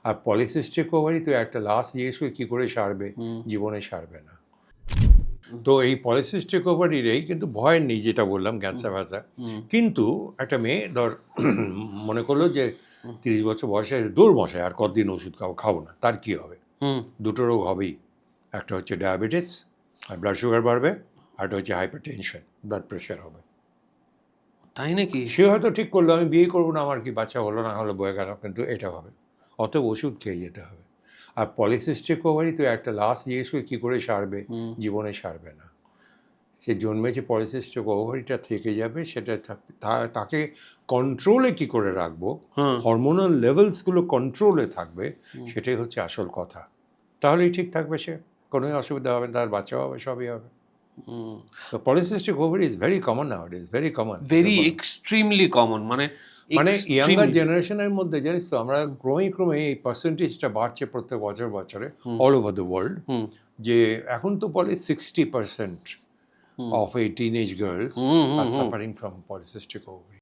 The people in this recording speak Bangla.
আর পলিসিস্টিক ওভারি তো একটা লাস্ট জিজ্ঞেস করে কী করে সারবে, জীবনে সারবে না। তো এই পলিসিস্টিক ওভারিরেই কিন্তু ভয় নেই, যেটা বললাম ক্যান্সার ফ্যান্সার। কিন্তু একটা মেয়ে ধর মনে করলো যে 30 বছর বয়সে দূর মশাই আর কতদিন ওষুধ খাবো না, তার কি হবে? দুটো রোগ হবেই, একটা হচ্ছে ডায়াবেটিস আর ব্লাড সুগার বাড়বে, আরটা হচ্ছে হাইপার টেনশন, ব্লাড প্রেশার হবে। তাই নাকি? সে হয়তো ঠিক করলো আমি বিয়ে করবো না, আমার কি বাচ্চা হলো না হলো বয়ে গেল, কিন্তু এটা হবে, অতএব ওষুধ খেয়ে যেতে হবে। আর পলিসিস্টিক ওভারি তো একটা লাস্ট জিজ্ঞেস করে কী করে সারবে, জীবনে সারবে না। সে জন্মেছে পলিসিস্টিক ওভারিটা থেকে যাবে, সেটা তাকে কন্ট্রোলে কি করে রাখবো, হরমোনাল লেভেলসগুলো কন্ট্রোলে থাকবে, সেটাই হচ্ছে আসল কথা। তাহলেই ঠিক থাকবে, সে কোনোই অসুবিধা হবে না, তার বাচ্চাও হবে, সবই হবে। তো polycystic ovary is very common now, it is very common, very extremely common, মানে ইয়াঙ্গার জেনারেশনের মধ্যে জানিস তো, আমরা ক্রমে এই পার্সেন্টেজটা বাড়ছে প্রত্যেক বছরে অল ওভার দ্য ওয়ার্ল্ড, যে এখন তো বলে 60% of a teenage girls are suffering from polycystic ovary.